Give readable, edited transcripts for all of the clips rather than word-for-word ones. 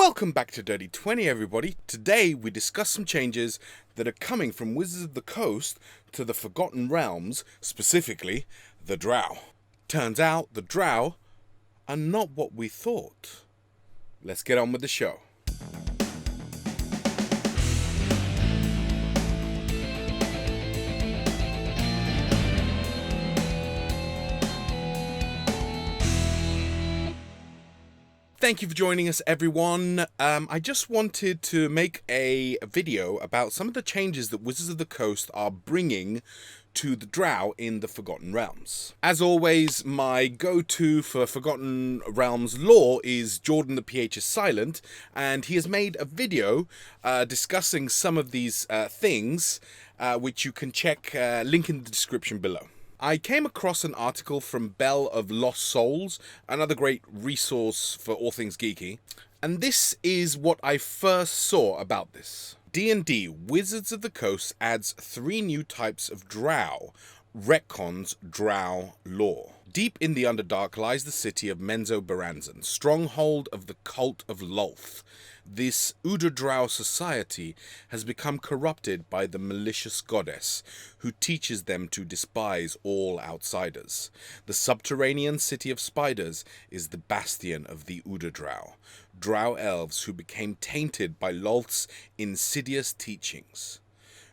Welcome back to Dirty 20, everybody. Today we discuss some changes that are coming from Wizards of the Coast to the Forgotten Realms, specifically the Drow. Turns out the Drow are not what we thought. Let's get on with the show. Thank you for joining us, everyone. I just wanted to make a video about some of the changes that Wizards of the Coast are bringing to the Drow in the Forgotten Realms. As always, my go-to for Forgotten Realms lore is Jordan the PH is Silent, and he has made a video discussing some of these things, which you can check, link in the description below. I came across an article from Bell of Lost Souls, another great resource for all things geeky, and this is what I first saw about this. D&D Wizards of the Coast adds 3 new types of Drow, retcons Drow Lore. Deep in the Underdark lies the city of Menzoberranzan, stronghold of the cult of Lolth. This Drow society has become corrupted by the malicious goddess, who teaches them to despise all outsiders. The subterranean city of spiders is the bastion of the Drow, Drow elves who became tainted by Lolth's insidious teachings.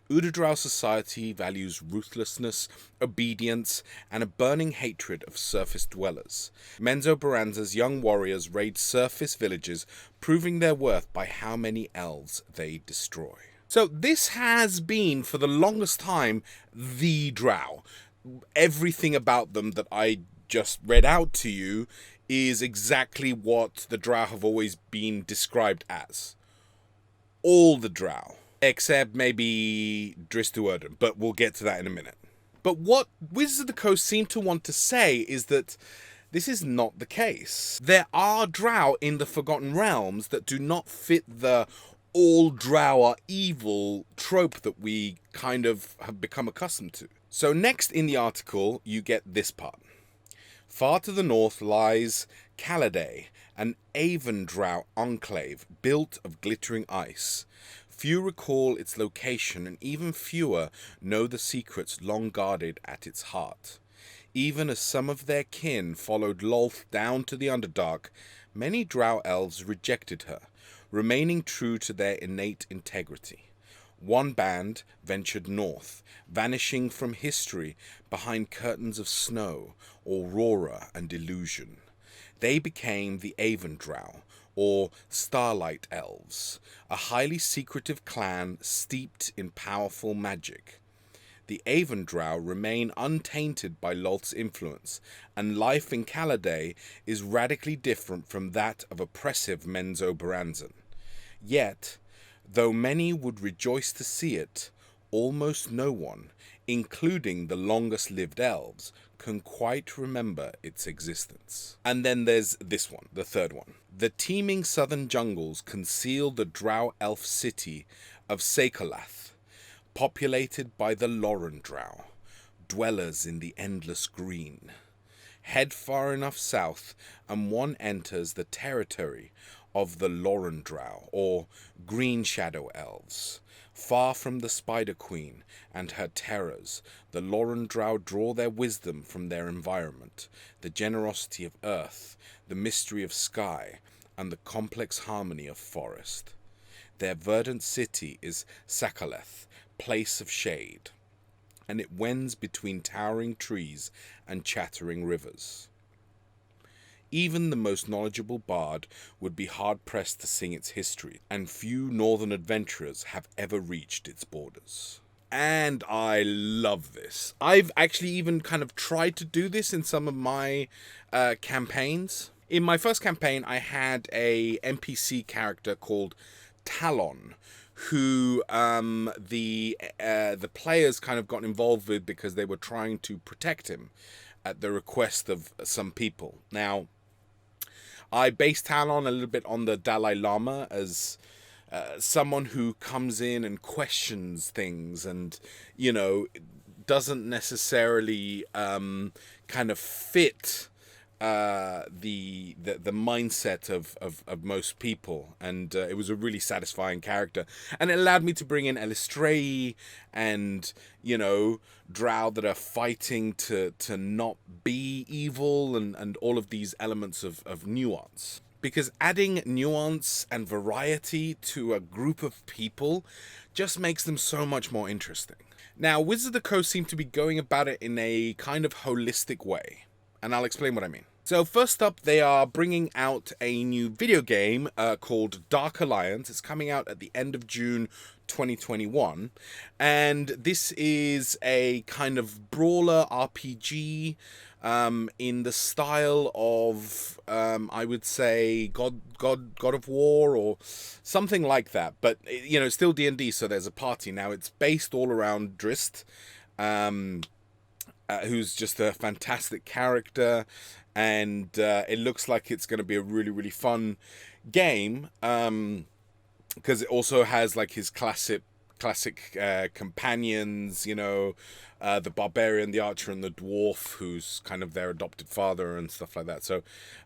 Drow society values ruthlessness, obedience, and a burning hatred of surface dwellers. Menzoberranzan's young warriors raid surface villages, proving their worth by how many elves they destroy. So this has been, for the longest time, the Drow. Everything about them that I just read out to you is exactly what the Drow have always been described as. All the Drow. Except maybe Drizzt, but we'll get to that in a minute. But what Wizards of the Coast seem to want to say is that this is not the case. There are Drow in the Forgotten Realms that do not fit the all Drow are evil trope that we kind of have become accustomed to. So next in the article, you get this part. Far to the north lies Caladay, an Aven Drow enclave built of glittering ice. Few recall its location, and even fewer know the secrets long guarded at its heart. Even as some of their kin followed Lolth down to the Underdark, many Drow elves rejected her, remaining true to their innate integrity. One band ventured north, vanishing from history behind curtains of snow, aurora, and illusion. They became the Aven Drow, or Starlight Elves, a highly secretive clan steeped in powerful magic. The Aven Drow remain untainted by Lolth's influence, and life in Caladay is radically different from that of oppressive Menzoberranzan. Yet, though many would rejoice to see it, almost no one, including the longest-lived elves, can quite remember its existence. And then there's this one, the third one. The teeming southern jungles conceal the Drow elf city of Sakalath, populated by the Loren Drow, dwellers in the endless green. Head far enough south, and one enters the territory of the Loren Drow, or Green Shadow Elves. Far from the Spider Queen and her terrors, the Loren Drow draw their wisdom from their environment, the generosity of earth, the mystery of sky, and the complex harmony of forest. Their verdant city is Sakaleth, place of shade, and it wends between towering trees and chattering rivers. Even the most knowledgeable bard would be hard-pressed to sing its history, and few northern adventurers have ever reached its borders. And I love this. I've actually even kind of tried to do this in some of my campaigns. In my first campaign, I had a NPC character called Talon, who the players kind of got involved with because they were trying to protect him at the request of some people. Now, I based Talon a little bit on the Dalai Lama as someone who comes in and questions things and, you know, doesn't necessarily kind of fit the mindset of most people, and it was a really satisfying character, and it allowed me to bring in Elistray and Drow that are fighting to not be evil, and all of these elements of nuance. Because adding nuance and variety to a group of people just makes them so much more interesting. Now, Wizards of the Coast seem to be going about it in a kind of holistic way, and I'll explain what I mean. So first up, they are bringing out a new video game called Dark Alliance. It's coming out at the end of June 2021, and this is a kind of brawler RPG in the style of I would say God of War or something like that. But it's still D&D, so there's a party. Now it's based all around Drizzt, who's just a fantastic character, and it looks like it's going to be a really, really fun game, because it also has like his classic companions, the barbarian, the archer, and the dwarf, who's kind of their adopted father and stuff like that. So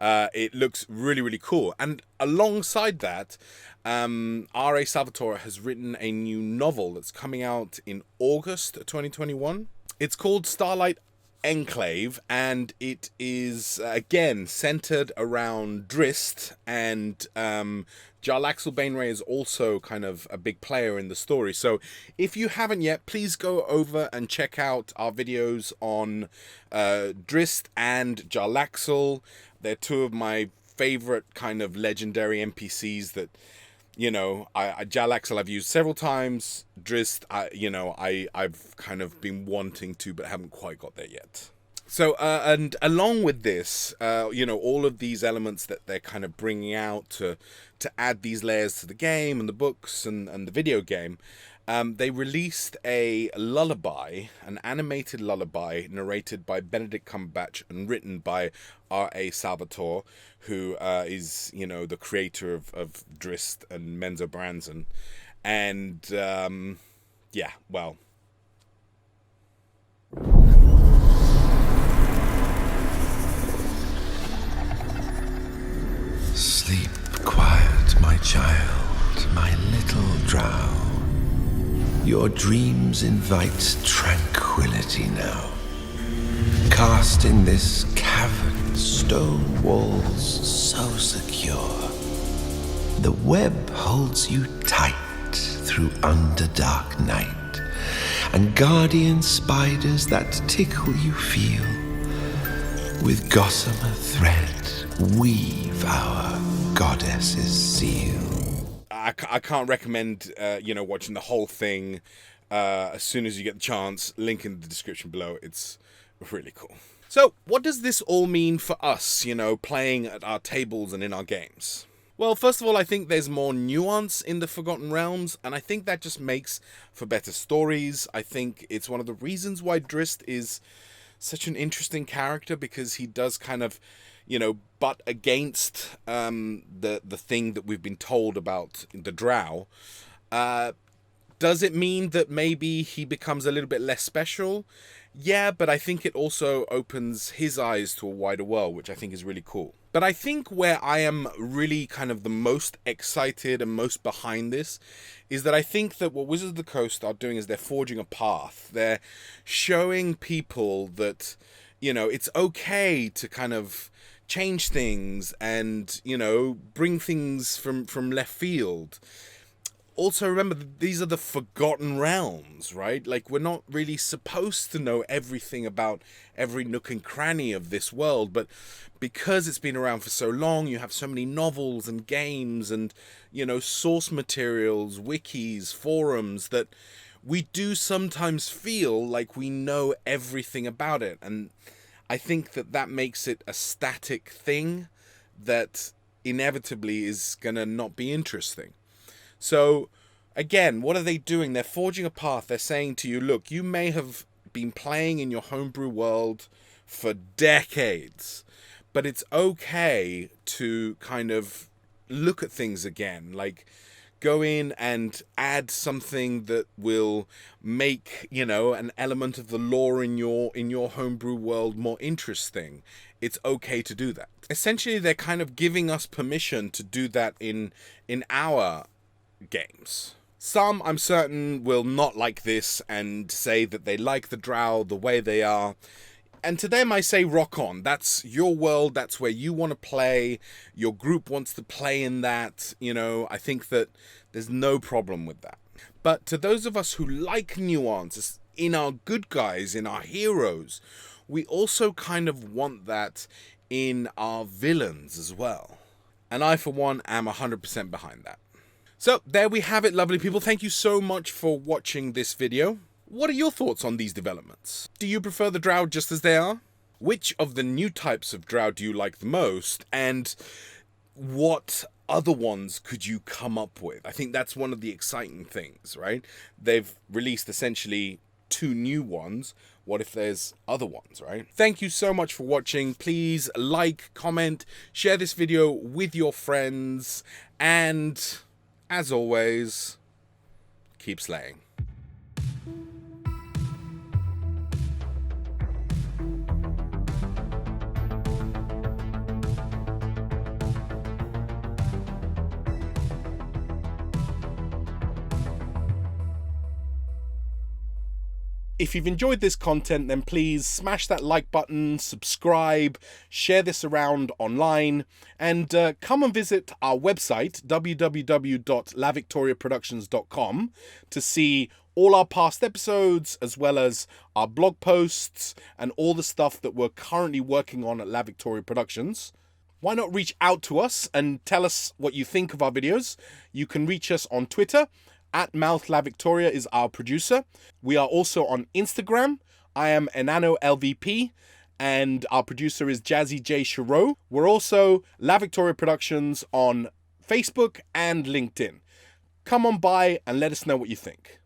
it looks really, really cool. And alongside that, R.A. Salvatore has written a new novel that's coming out in August 2021. It's called Starlight Enclave, and it is again centered around Drizzt, and Jarlaxle Bainray is also kind of a big player in the story. So if you haven't yet, please go over and check out our videos on Drizzt and Jarlaxle. They're two of my favorite kind of legendary NPCs that Jarlaxle I've used several times. Drizzt, I've kind of been wanting to, but haven't quite got there yet. So, and along with this, all of these elements that they're kind of bringing out to add these layers to the game and the books and the video game, they released a lullaby, an animated lullaby narrated by Benedict Cumberbatch and written by R.A. Salvatore, who is, the creator of Drizzt and Menzoberranzan. And, well... Sleep quiet, my child, my little drow. Your dreams invite tranquility now. Cast in this cavern, stone walls so secure. The web holds you tight through underdark night, and guardian spiders that tickle you feel. With gossamer thread weave our goddess's seal. I can't recommend watching the whole thing as soon as you get the chance. Link in the description below. It's really cool. So what does this all mean for us, playing at our tables and in our games? Well, first of all, I think there's more nuance in the Forgotten Realms, and I think that just makes for better stories. I think it's one of the reasons why Drizzt is such an interesting character, because he does kind of butt against the thing that we've been told about the Drow. Does it mean that maybe he becomes a little bit less special? Yeah, but I think it also opens his eyes to a wider world, which I think is really cool. But I think where I am really kind of the most excited and most behind this is that I think that what Wizards of the Coast are doing is they're forging a path. They're showing people that, it's okay to kind of change things and, bring things from left field. Also, remember, these are the Forgotten Realms, right? Like, we're not really supposed to know everything about every nook and cranny of this world, but because it's been around for so long, you have so many novels and games and, source materials, wikis, forums, that we do sometimes feel like we know everything about it. And I think that makes it a static thing that inevitably is going to not be interesting. So, again, what are they doing? They're forging a path. They're saying to you, look, you may have been playing in your homebrew world for decades, but it's okay to kind of look at things again. Like, go in and add something that will make, you know, an element of the lore in your homebrew world more interesting, it's okay to do that. Essentially, they're kind of giving us permission to do that in our games. Some, I'm certain, will not like this and say that they like the Drow the way they are. And to them, I say rock on. That's your world. That's where you want to play. Your group wants to play in that. You know, I think that there's no problem with that. But to those of us who like nuance in our good guys, in our heroes, we also kind of want that in our villains as well. And I, for one, am 100% behind that. So there we have it, lovely people. Thank you so much for watching this video. What are your thoughts on these developments? Do you prefer the Drow just as they are? Which of the new types of Drow do you like the most? And what other ones could you come up with? I think that's one of the exciting things, right? They've released essentially 2 new ones. What if there's other ones, right? Thank you so much for watching. Please like, comment, share this video with your friends, and as always, keep slaying. If you've enjoyed this content, then please smash that like button, subscribe, share this around online, and come and visit our website, www.lavictoriaproductions.com, to see all our past episodes, as well as our blog posts and all the stuff that we're currently working on at La Victoria Productions. Why not reach out to us and tell us what you think of our videos? You can reach us on Twitter. @MouthLaVictoria is our producer. We are also on Instagram. I am EnanoLVP, and our producer is Jazzy J. Shiro. We're also La Victoria Productions on Facebook and LinkedIn. Come on by and let us know what you think.